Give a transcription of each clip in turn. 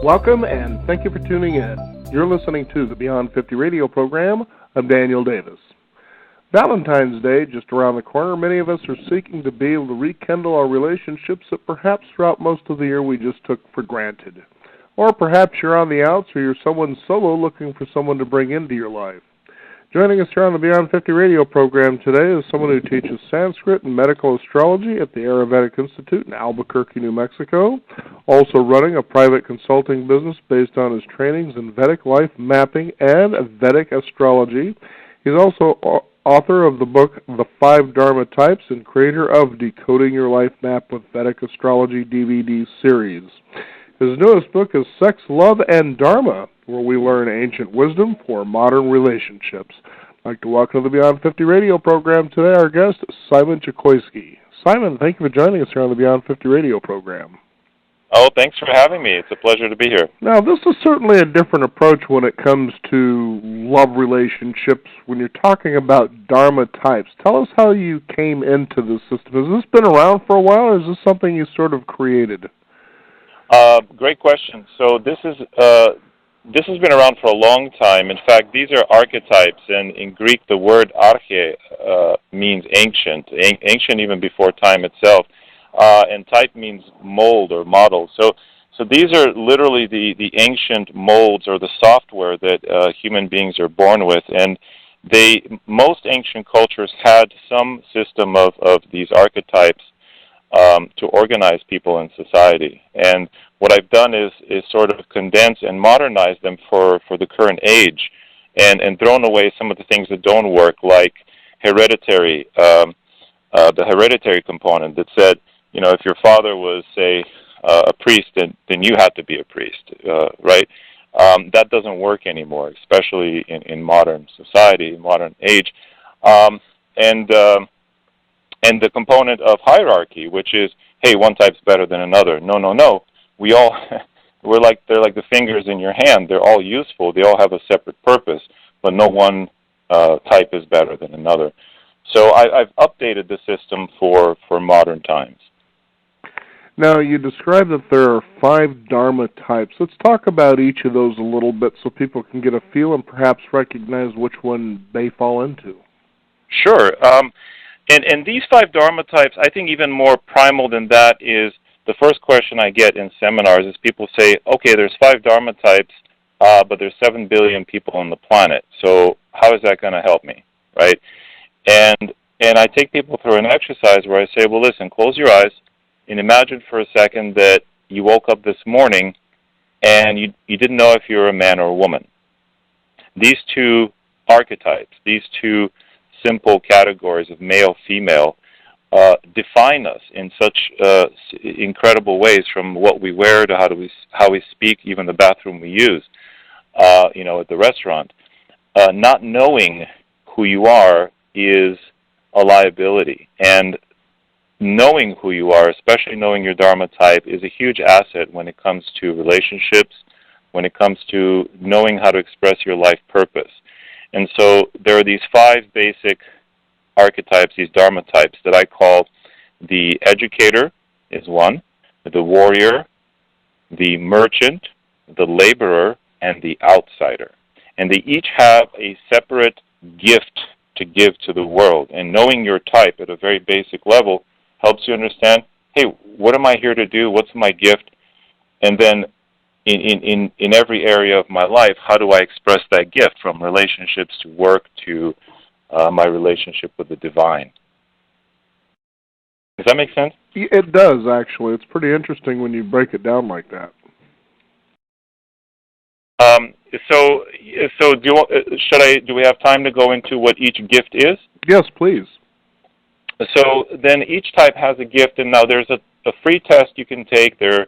Welcome, and thank you for tuning in. You're listening to the Beyond 50 radio program. I'm Daniel Davis. Valentine's Day, just around the corner, many of us are seeking to be able to rekindle our relationships that perhaps throughout most of the year we just took for granted. Or perhaps you're on the outs or you're someone solo looking for someone to bring into your life. Joining us here on the Beyond 50 radio program today is someone who teaches Sanskrit and medical astrology at the Ayurvedic Institute in Albuquerque, New Mexico, also running a private consulting business based on his trainings in Vedic life mapping and Vedic astrology. He's also author of the book The 5 Dharma Types and creator of Decoding Your Life Map with Vedic Astrology DVD series. His newest book is Sex, Love, and Dharma, where we learn ancient wisdom for modern relationships. I'd like to welcome to the Beyond 50 radio program today our guest, Simon Chikoisky. Simon, thank you for joining us here on the Beyond 50 radio program. Oh, thanks for having me. It's a pleasure to be here. Now, this is certainly a different approach when it comes to love relationships. When you're talking about Dharma types, tell us how you came into this system. Has this been around for a while, or is this something you sort of created? Great question. So this has been around for a long time. In fact, these are archetypes, and in Greek, the word arche means ancient, ancient even before time itself, and type means mold or model. So these are literally the ancient molds or the software that human beings are born with, and most ancient cultures had some system of these archetypes to organize people in society. And what I've done is sort of condense and modernize them for the current age, and thrown away some of the things that don't work, like hereditary, the hereditary component that said, you know, if your father was, say, a priest, then you had to be a priest, right? That doesn't work anymore, especially in modern society, modern age. And the component of hierarchy, which is, hey, one type's better than another. No. They're like the fingers in your hand. They're all useful. They all have a separate purpose, but no one type is better than another. So I've updated the system for modern times. Now, you described that there are 5 Dharma types. Let's talk about each of those a little bit so people can get a feel and perhaps recognize which one they fall into. Sure. And these 5 Dharma types, I think even more primal than that is the first question I get in seminars is people say, okay, there's 5 Dharma types, but there's 7 billion people on the planet. So how is that going to help me, right? And I take people through an exercise where I say, well, listen, close your eyes and imagine for a second that you woke up this morning and you didn't know if you were a man or a woman. These 2 archetypes, these 2 simple categories of male, female, define us in such incredible ways, from what we wear to how we speak, even the bathroom we use, at the restaurant. Not knowing who you are is a liability, and knowing who you are, especially knowing your Dharma type, is a huge asset when it comes to relationships, when it comes to knowing how to express your life purpose. And so there are these 5 basic archetypes, these Dharma types, that I call the educator is one, the warrior, the merchant, the laborer, and the outsider. And they each have a separate gift to give to the world. And knowing your type at a very basic level helps you understand, hey, what am I here to do? What's my gift? And then in every area of my life, how do I express that gift, from relationships to work to my relationship with the divine? Does that make sense? It does, actually. It's pretty interesting when you break it down like that. So do we have time to go into what each gift is? Yes, please. So then each type has a gift, and now there's a free test you can take. They're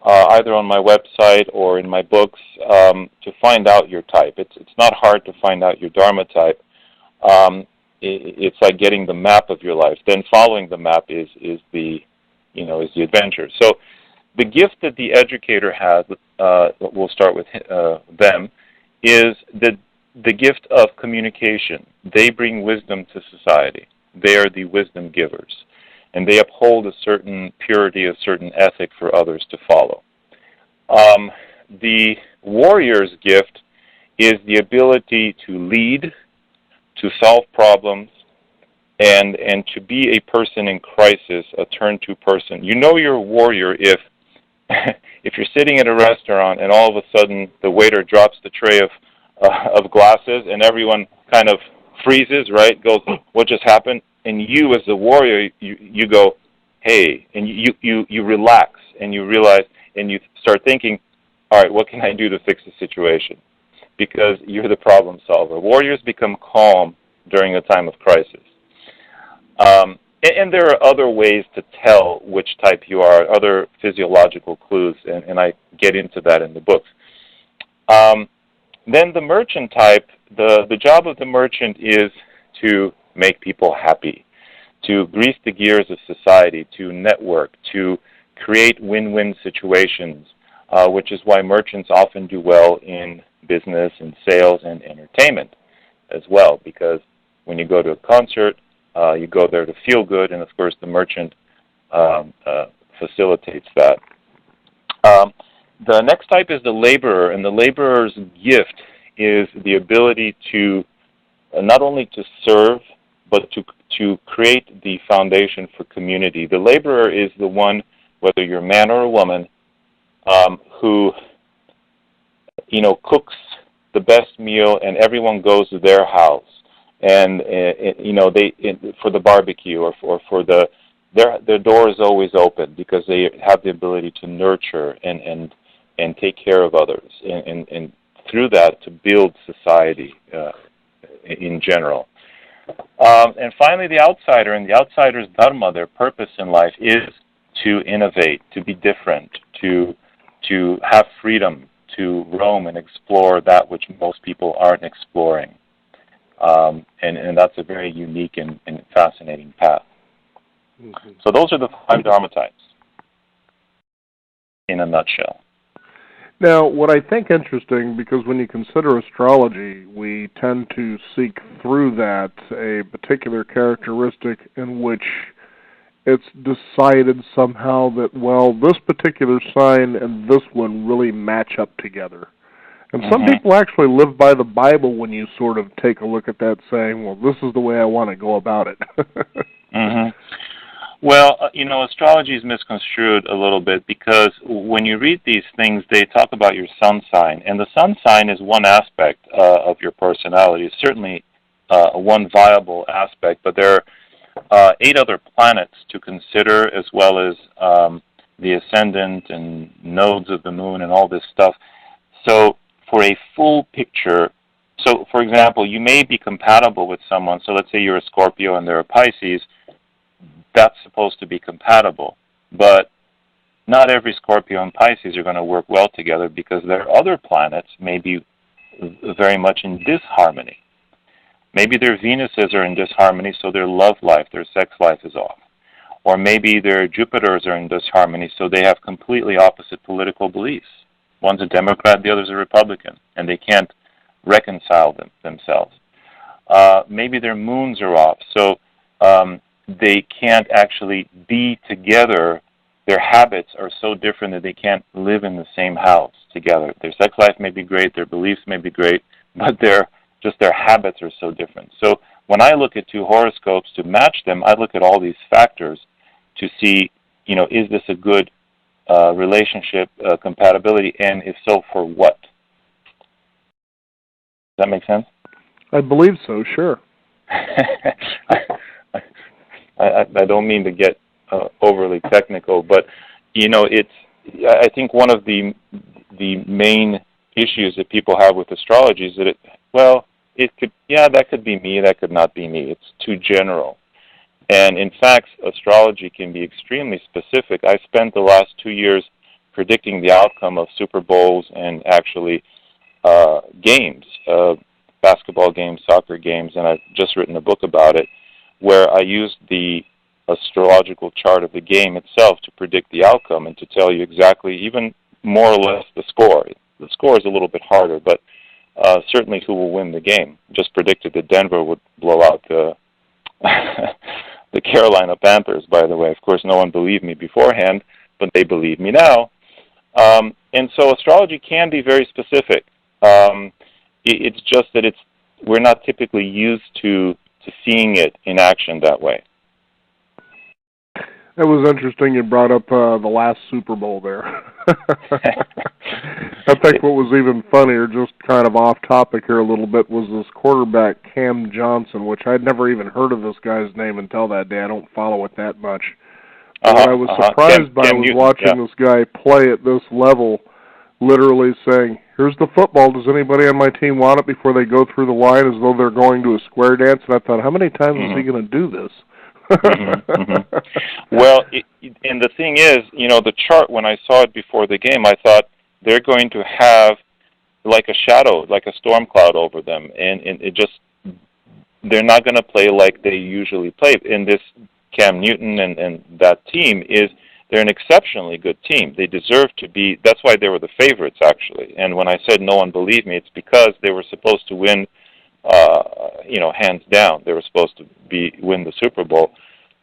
either on my website or in my books to find out your type. It's not hard to find out your Dharma type. It's like getting the map of your life. Then following the map is the adventure. So the gift that the educator has, we'll start with them, is the gift of communication. They bring wisdom to society. They are the wisdom givers, and they uphold a certain purity, a certain ethic for others to follow. the warrior's gift is the ability to lead, to solve problems, and to be a person in crisis, a turn-to person. You know you're a warrior if if you're sitting at a restaurant and all of a sudden the waiter drops the tray of glasses and everyone kind of freezes, right? Goes, what just happened? And you, as the warrior, you go, hey, and you relax and you realize and you start thinking, all right, what can I do to fix the situation? Because you're the problem solver. Warriors become calm during a time of crisis. And there are other ways to tell which type you are, other physiological clues, and I get into that in the books. Then the merchant type, the job of the merchant is to make people happy, to grease the gears of society, to network, to create win-win situations, which is why merchants often do well in business and sales and entertainment as well, because when you go to a concert, you go there to feel good, and of course the merchant facilitates that. The next type is the laborer, and the laborer's gift is the ability to not only to serve, but to create the foundation for community. The laborer is the one, whether you're a man or a woman, who cooks the best meal, and everyone goes to their house, and for the barbecue or for their door is always open because they have the ability to nurture and take care of others, and through that to build society in general. And finally, the outsider, and the outsider's dharma, their purpose in life, is to innovate, to be different, to have freedom, to roam and explore that which most people aren't exploring. And that's a very unique and fascinating path. Mm-hmm. So those are the 5 Dharma types in a nutshell. Now, what I think interesting, because when you consider astrology, we tend to seek through that a particular characteristic in which it's decided somehow that, well, this particular sign and this one really match up together. And some people actually live by the Bible when you sort of take a look at that, saying, well, this is the way I want to go about it. Well, astrology is misconstrued a little bit because when you read these things, they talk about your sun sign. And the sun sign is one aspect of your personality. It's certainly one viable aspect, but there are 8 other planets to consider, as well as the ascendant and nodes of the moon and all this stuff. So for a full picture, so for example, you may be compatible with someone. So let's say you're a Scorpio and they're a Pisces. That's supposed to be compatible. But not every Scorpio and Pisces are going to work well together because their other planets may be very much in disharmony. Maybe their Venuses are in disharmony, so their love life, their sex life is off. Or maybe their Jupiters are in disharmony, so they have completely opposite political beliefs. One's a Democrat, the other's a Republican, and they can't reconcile themselves. Maybe their moons are off, so they can't actually be together. Their habits are so different that they can't live in the same house together. Their sex life may be great, their beliefs may be great, but their habits are so different. So when I look at 2 horoscopes to match them, I look at all these factors to see, is this a good relationship compatibility, and if so, for what? Does that make sense? I believe so, sure. I don't mean to get overly technical, but I think one of the main issues that people have with astrology is that that could be me, that could not be me. It's too general. And in fact, astrology can be extremely specific. I spent the last 2 years predicting the outcome of Super Bowls and actually games, basketball games, soccer games, and I've just written a book about it, where I used the astrological chart of the game itself to predict the outcome and to tell you exactly, even more or less, the score. The score is a little bit harder, but certainly who will win the game. Just predicted that Denver would blow out the the Carolina Panthers, by the way. Of course, no one believed me beforehand, but they believe me now. and so astrology can be very specific. It's just that we're not typically used to seeing it in action that way. It was interesting you brought up the last Super Bowl there. I think what was even funnier, just kind of off topic here a little bit, was this quarterback, Cam Johnson, which I'd never even heard of this guy's name until that day. I don't follow it that much. What I was surprised by was watching this guy play at this level, literally saying, "Here's the football. Does anybody on my team want it?" before they go through the line as though they're going to a square dance. And I thought, how many times is he going to do this? Well, and the thing is, the chart, when I saw it before the game, I thought they're going to have like a shadow, like a storm cloud over them, and they're not going to play like they usually play. And this Cam Newton and that team they're an exceptionally good team. They deserve to be. That's why they were the favorites, actually. And when I said no one believed me, it's because they were supposed to win, hands down. They were supposed to win the Super Bowl.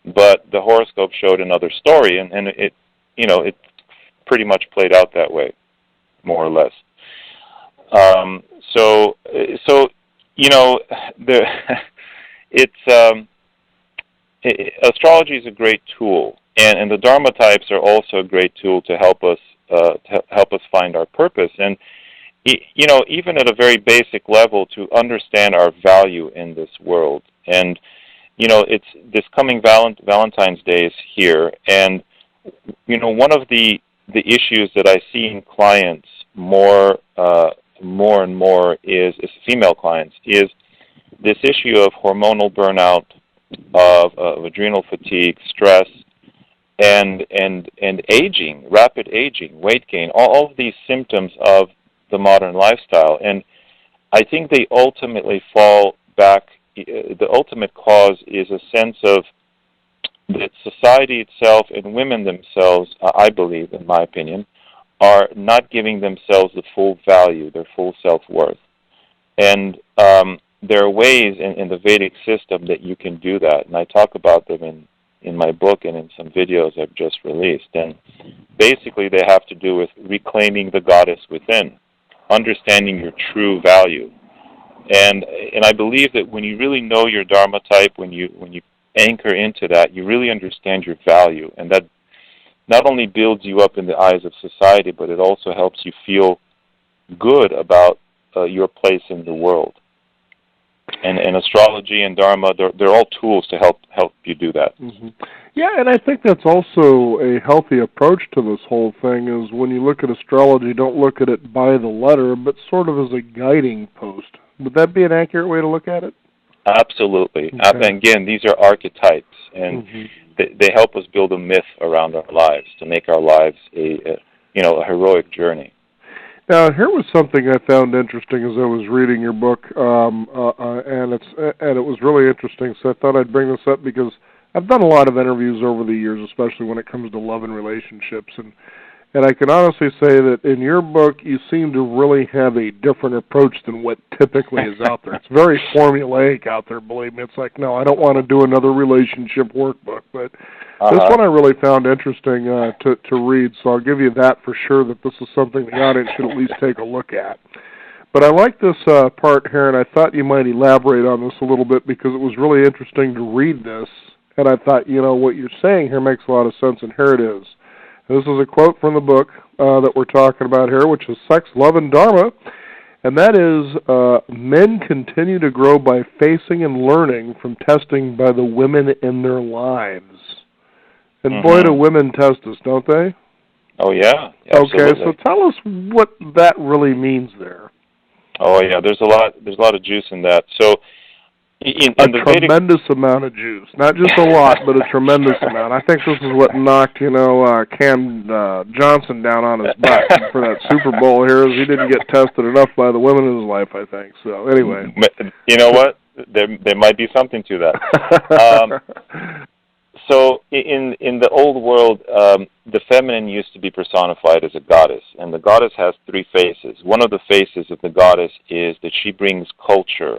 But the horoscope showed another story, and it pretty much played out that way, more or less. Astrology is a great tool, and the Dharma types are also a great tool to help us find our purpose, and even at a very basic level, to understand our value in this world. And it's this coming Valentine's Day is here, and one of the issues that I see in clients more and more is female clients, is this issue of hormonal burnout, of adrenal fatigue, stress, and aging, rapid aging, weight gain, all of these symptoms of the modern lifestyle. And I think they ultimately fall back. The ultimate cause is a sense of that society itself and women themselves, I believe, in my opinion, are not giving themselves the full value, their full self-worth. And there are ways in the Vedic system that you can do that, and I talk about them in my book and in some videos I've just released. And basically they have to do with reclaiming the goddess within, understanding your true value. And I believe that when you really know your Dharma type, when you anchor into that, you really understand your value, and that not only builds you up in the eyes of society, but it also helps you feel good about your place in the world. And astrology and Dharma, they're all tools to help you do that. Mm-hmm. Yeah, and I think that's also a healthy approach to this whole thing, is when you look at astrology, don't look at it by the letter, but sort of as a guiding post. Would that be an accurate way to look at it? Absolutely. Okay. And again, these are archetypes, and they help us build a myth around our lives to make our lives a heroic journey. Now, here was something I found interesting as I was reading your book, and it was really interesting. So I thought I'd bring this up because I've done a lot of interviews over the years, especially when it comes to love and relationships, and I can honestly say that in your book, you seem to really have a different approach than what typically is out there. It's very formulaic out there, believe me. It's like, no, I don't want to do another relationship workbook. But this one I really found interesting to read, so I'll give you that for sure, that this is something the audience should at least take a look at. But I like this part here, and I thought you might elaborate on this a little bit because it was really interesting to read this. And I thought, what you're saying here makes a lot of sense, and here it is. This is a quote from the book that we're talking about here, which is Sex, Love, and Dharma. And that is, men continue to grow by facing and learning from testing by the women in their lives. And boy, do women test us, don't they? Oh, yeah. Absolutely. Okay, so tell us what that really means there. Oh, yeah, there's a lot of juice in that. So, in a tremendous amount of juice. Not just a lot, but a tremendous amount. I think this is what knocked, Cam Johnson down on his butt for that Super Bowl here, is he didn't get tested enough by the women in his life, I think. So, anyway. You know what? There might be something to that. So, in the old world, the feminine used to be personified as a goddess, and the goddess has three faces. One of the faces of the goddess is that she brings culture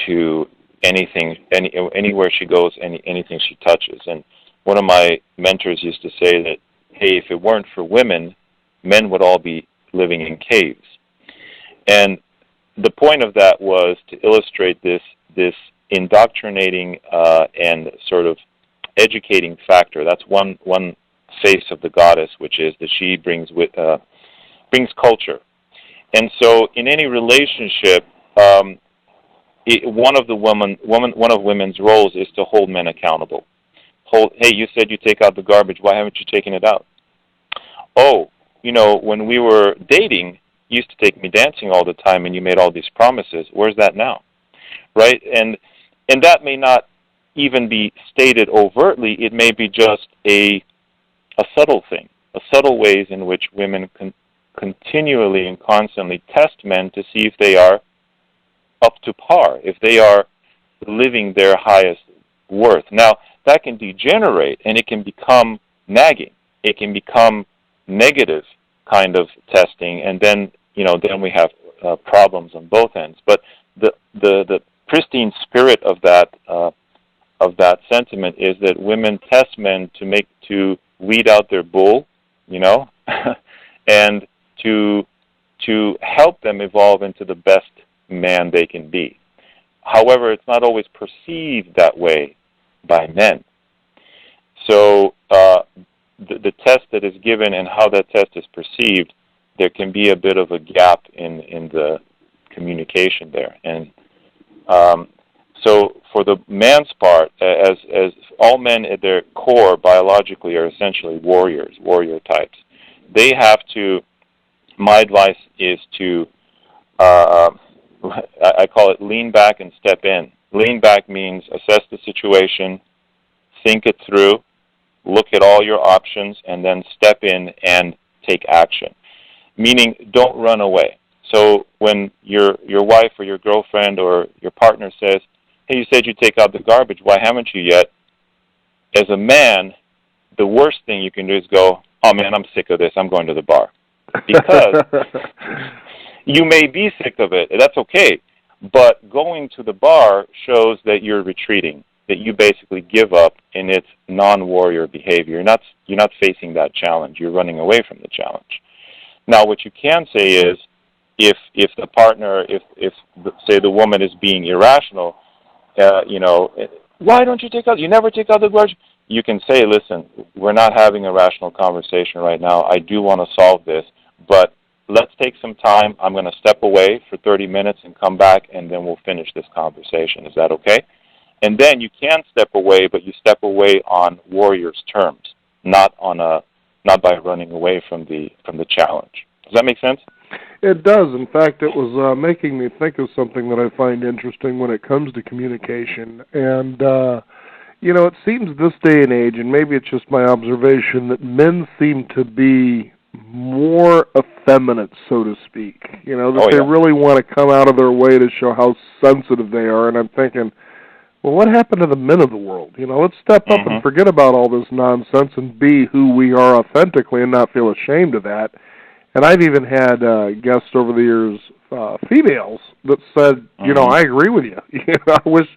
to anywhere she goes, anything she touches. And one of my mentors used to say that, hey, if it weren't for women, men would all be living in caves. And the point of that was to illustrate this indoctrinating and sort of educating factor. That's one face of the goddess, which is that she brings culture. And so, in any relationship, one of women's roles is to hold men accountable. Hey, you said you take out the garbage. Why haven't you taken it out? Oh, when we were dating, you used to take me dancing all the time, and you made all these promises. Where's that now? Right? And that may not even be stated overtly. It may be just a subtle thing, a subtle ways in which women continually and constantly test men to see if they are up to par, if they are living their highest worth. Now, that can degenerate, and it can become nagging. It can become negative kind of testing, and then we have problems on both ends. But the pristine spirit of that sentiment is that women test men to weed out their bull, and to help them evolve into the best man they can be. However, it's not always perceived that way by men. So the test that is given and how that test is perceived, there can be a bit of a gap in the communication there. And so for the man's part, as all men at their core biologically are essentially warrior types, they have to, my advice is to, I call it lean back and step in. Lean back means assess the situation, think it through, look at all your options, and then step in and take action. Meaning, don't run away. So when your wife or your girlfriend or your partner says, hey, you said you'd take out the garbage, why haven't you yet? As a man, the worst thing you can do is go, oh man, I'm sick of this, I'm going to the bar. Because you may be sick of it, that's okay, but going to the bar shows that you're retreating, that you basically give up in its non-warrior behavior. You're not facing that challenge, you're running away from the challenge. Now, what you can say is, if the partner, if say the woman is being irrational, why don't you take out? You never take out the garbage. You can say, listen, we're not having a rational conversation right now. I do want to solve this, but let's take some time. I'm going to step away for 30 minutes and come back, and then we'll finish this conversation. Is that okay? And then you can step away, but you step away on warrior's terms, not by running away from the challenge. Does that make sense? It does. In fact, it was making me think of something that I find interesting when it comes to communication. And, it seems this day and age, and maybe it's just my observation, that men seem to be more effeminate, so to speak. They really want to come out of their way to show how sensitive they are. And I'm thinking, well, what happened to the men of the world? Let's step up and forget about all this nonsense and be who we are authentically and not feel ashamed of that. And I've even had guests over the years, females, that said, I agree with you. I wish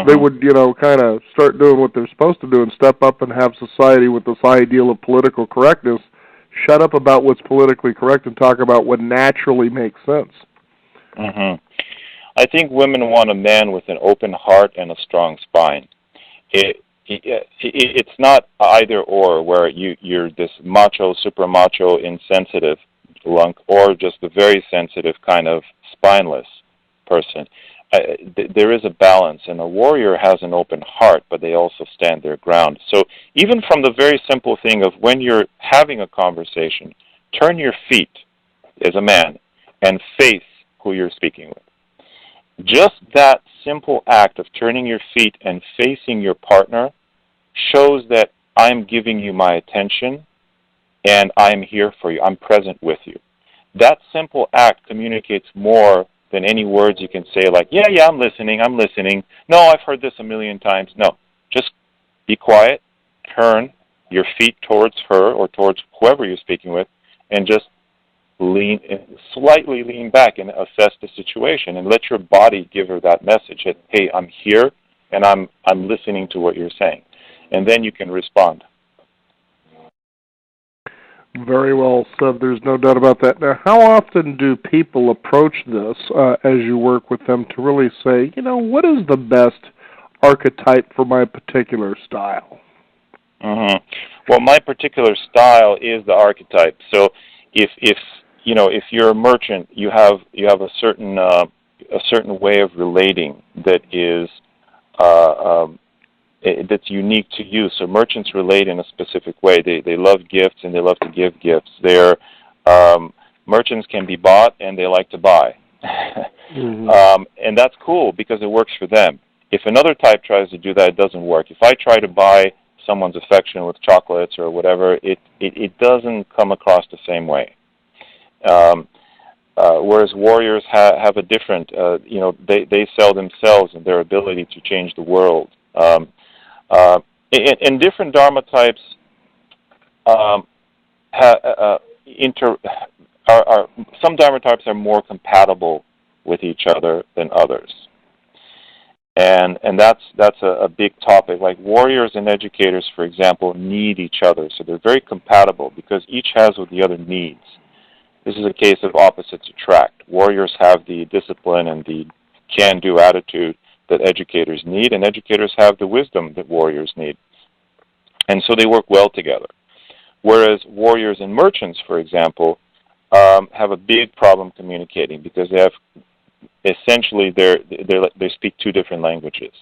they would, kind of start doing what they're supposed to do and step up and have society with this ideal of political correctness shut up about what's politically correct and talk about what naturally makes sense. I think women want a man with an open heart and a strong spine. It's not either or, where you're this macho, super macho, insensitive lunk, or just a very sensitive kind of spineless person. There is a balance, and a warrior has an open heart, but they also stand their ground. So even from the very simple thing of when you're having a conversation, turn your feet as a man and face who you're speaking with. Just that simple act of turning your feet and facing your partner shows that I'm giving you my attention and I'm here for you. I'm present with you. That simple act communicates more than any words you can say, like, yeah, I'm listening. No, I've heard this a million times. No, just be quiet, turn your feet towards her or towards whoever you're speaking with, and just slightly lean back and assess the situation, and let your body give her that message that, hey, I'm here and I'm listening to what you're saying. And then you can respond. Very well said. There's no doubt about that. Now, how often do people approach this as you work with them to really say, what is the best archetype for my particular style? Mm-hmm. Well, my particular style is the archetype. So, if you're a merchant, you have a certain way of relating that is that's unique to you. So merchants relate in a specific way. They love gifts and they love to give gifts. Merchants can be bought and they like to buy. Mm-hmm. And that's cool because it works for them. If another type tries to do that, it doesn't work. If I try to buy someone's affection with chocolates or whatever, it doesn't come across the same way. Whereas warriors have a different, they sell themselves and their ability to change the world. In different Dharma types, some Dharma types are more compatible with each other than others, and that's a big topic. Like warriors and educators, for example, need each other, so they're very compatible because each has what the other needs. This is a case of opposites attract. Warriors have the discipline and the can-do attitude that educators need, and educators have the wisdom that warriors need. And so they work well together. Whereas warriors and merchants, for example, have a big problem communicating because they have essentially they speak two different languages.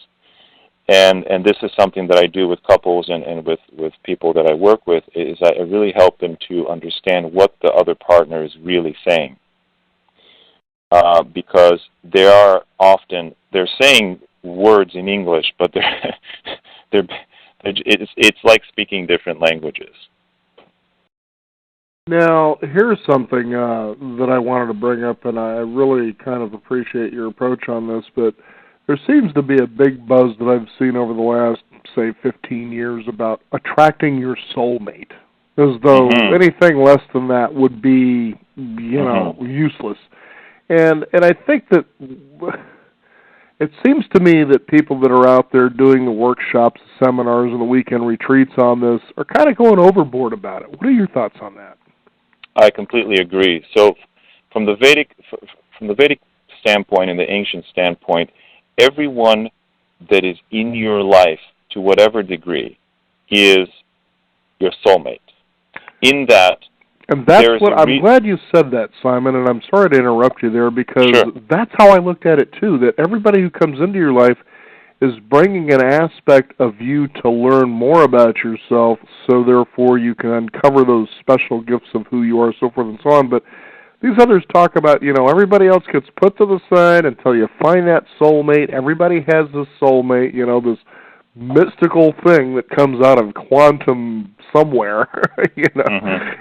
And this is something that I do with couples and with people that I work with, is I really help them to understand what the other partner is really saying. Because they're saying words in English, but it's like speaking different languages. Now, here's something that I wanted to bring up, and I really kind of appreciate your approach on this, but there seems to be a big buzz that I've seen over the last, say, 15 years about attracting your soulmate, as though anything less than that would be, useless. And I think that it seems to me that people that are out there doing the workshops, the seminars, and the weekend retreats on this are kind of going overboard about it. What are your thoughts on that? I completely agree. So, from the Vedic standpoint and the ancient standpoint, everyone that is in your life, to whatever degree, is your soulmate. In that. And that's what I'm glad you said that, Simon, and I'm sorry to interrupt you there because that's how I looked at it too, that everybody who comes into your life is bringing an aspect of you to learn more about yourself, so therefore you can uncover those special gifts of who you are, so forth and so on. But these others talk about, everybody else gets put to the side until you find that soulmate. Everybody has this soulmate, this mystical thing that comes out of quantum somewhere,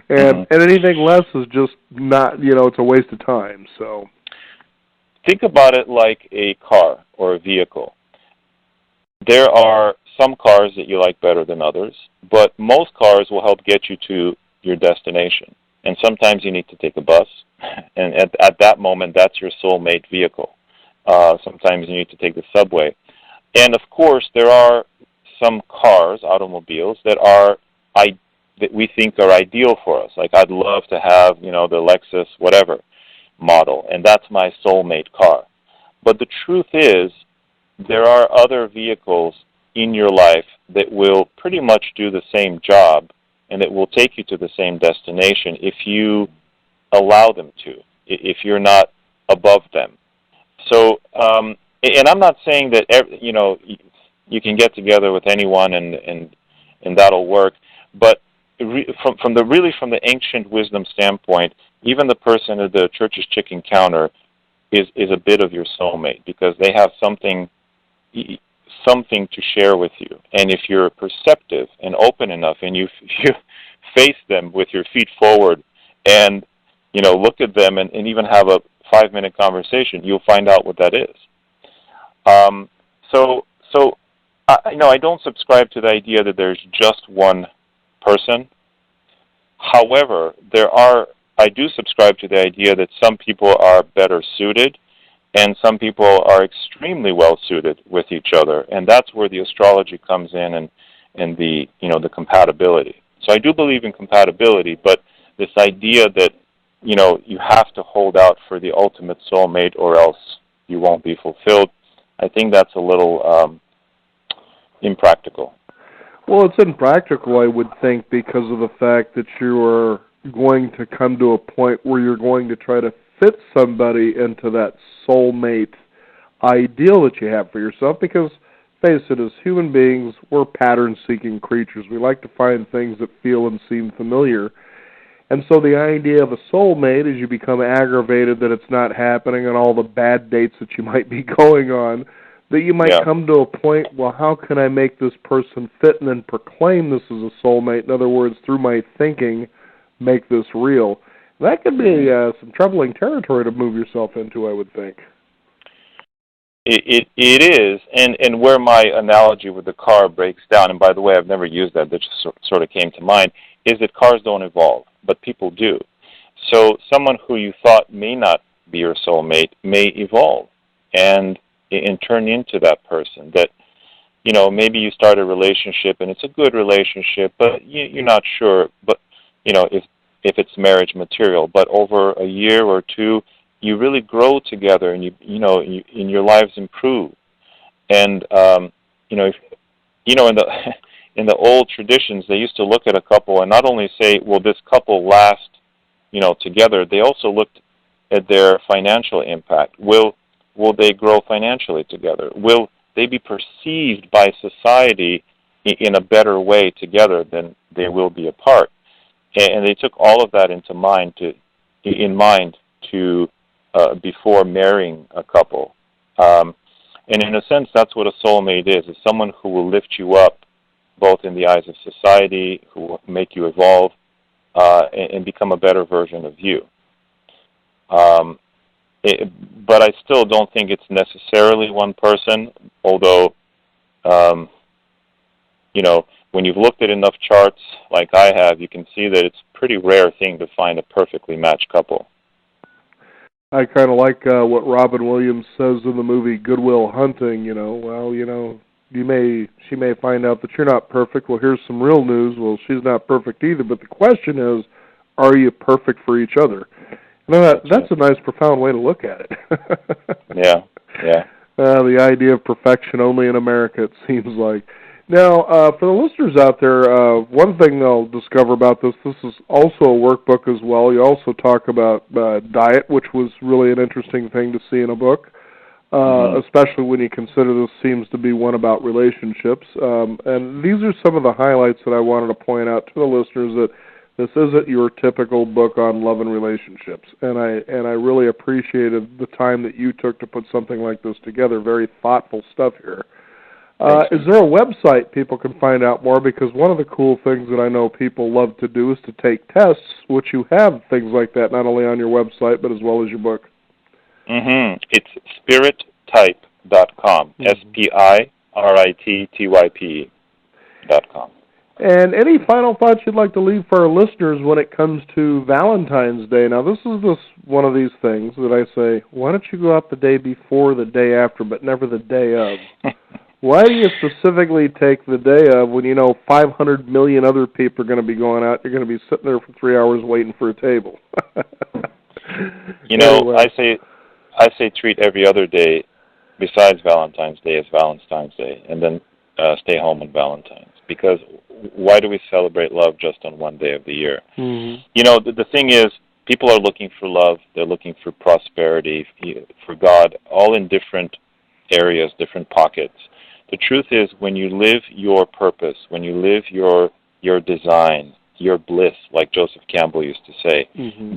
and anything less is just not, it's a waste of time. So think about it like a car or a vehicle. There are some cars that you like better than others, but most cars will help get you to your destination. And sometimes you need to take a bus, and at that moment, that's your soulmate vehicle. Sometimes you need to take the subway. And of course, there are some cars, automobiles, that we think are ideal for us. Like I'd love to have, the Lexus whatever model, and that's my soulmate car. But the truth is, there are other vehicles in your life that will pretty much do the same job, and that will take you to the same destination if you allow them to, if you're not above them. So, and I'm not saying that you can get together with anyone and that'll work, but from the ancient wisdom standpoint, even the person at the church's chicken counter is a bit of your soulmate because they have something to share with you. And if you're perceptive and open enough, and you face them with your feet forward, and look at them and even have a 5-minute conversation, you'll find out what that is. I don't subscribe to the idea that there's just one person. However, I do subscribe to the idea that some people are better suited, and some people are extremely well suited with each other, and that's where the astrology comes in and the compatibility. So I do believe in compatibility, but this idea that, you have to hold out for the ultimate soulmate or else you won't be fulfilled, I think that's a little impractical. Well, it's impractical, I would think, because of the fact that you are going to come to a point where you're going to try to fit somebody into that soulmate ideal that you have for yourself, because, face it, as human beings, we're pattern-seeking creatures. We like to find things that feel and seem familiar. And so the idea of a soulmate is you become aggravated that it's not happening and all the bad dates that you might be going on, that you might come to a point, well, how can I make this person fit and then proclaim this as a soulmate? In other words, through my thinking, make this real. That could be some troubling territory to move yourself into, I would think. It is, and where my analogy with the car breaks down, and by the way, I've never used that just sort of came to mind, is that cars don't evolve, but people do. So someone who you thought may not be your soulmate may evolve and turn into that person that, maybe you start a relationship and it's a good relationship, but you're not sure, but, if it's marriage material. But over a year or two, you really grow together and and your lives improve. And, in the old traditions, they used to look at a couple and not only say, will this couple last, together, they also looked at their financial impact. Will they grow financially together? Will they be perceived by society in a better way together than they will be apart? And they took all of that in mind before marrying a couple. And in a sense, that's what a soulmate is someone who will lift you up, both in the eyes of society, who will make you evolve, and become a better version of you. But I still don't think it's necessarily one person, although, when you've looked at enough charts like I have, you can see that it's a pretty rare thing to find a perfectly matched couple. I kind of like what Robin Williams says in the movie Good Will Hunting, she may find out that you're not perfect. Well, here's some real news. Well, she's not perfect either, but the question is, are you perfect for each other? That's a nice, profound way to look at it. Yeah. The idea of perfection only in America, it seems like. Now, for the listeners out there, one thing they'll discover about this is also a workbook as well. You also talk about diet, which was really an interesting thing to see in a book, especially when you consider this seems to be one about relationships. And these are some of the highlights that I wanted to point out to the listeners, that this isn't your typical book on love and relationships. And I really appreciated the time that you took to put something like this together. Very thoughtful stuff here. Is there a website people can find out more? Because one of the cool things that I know people love to do is to take tests, which you have things like that, not only on your website, but as well as your book. It's spirittype.com, spirittype.com. And any final thoughts you'd like to leave for our listeners when it comes to Valentine's Day? Now, this is one of these things that I say, why don't you go out the day before, the day after, but never the day of? Why do you specifically take the day of when 500 million other people are going to be going out? You're going to be sitting there for 3 hours waiting for a table. Anyway. I say treat every other day besides Valentine's Day as Valentine's Day, and then stay home on Valentine's. Because why do we celebrate love just on one day of the year? The thing is, people are looking for love. They're looking for prosperity, for God, all in different areas, different pockets. The truth is, when you live your purpose, when you live your design, your bliss, like Joseph Campbell used to say,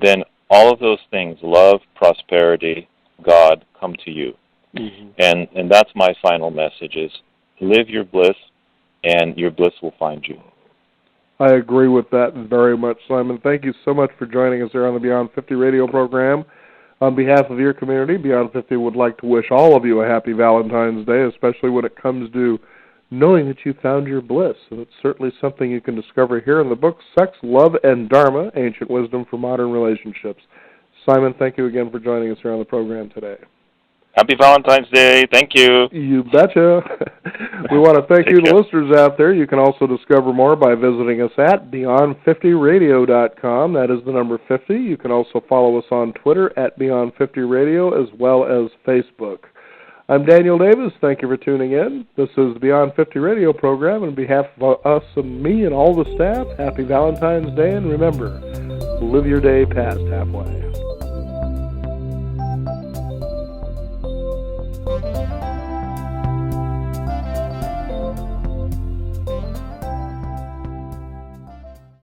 then all of those things, love, prosperity, God, come to you. And that's my final message is, live your bliss, and your bliss will find you. I agree with that very much, Simon. Thank you so much for joining us here on the Beyond 50 radio program. On behalf of your community, Beyond 50 would like to wish all of you a happy Valentine's Day, especially when it comes to knowing that you found your bliss. And it's certainly something you can discover here in the book, Sex, Love, and Dharma, Ancient Wisdom for Modern Relationships. Simon, thank you again for joining us here on the program today. Happy Valentine's Day. Thank you. You betcha. We want to thank you, the listeners out there. You can also discover more by visiting us at beyond50radio.com. That is the number 50. You can also follow us on Twitter at Beyond50Radio as well as Facebook. I'm Daniel Davis. Thank you for tuning in. This is the Beyond 50 Radio program. On behalf of us and me and all the staff, happy Valentine's Day, and remember, live your day past halfway.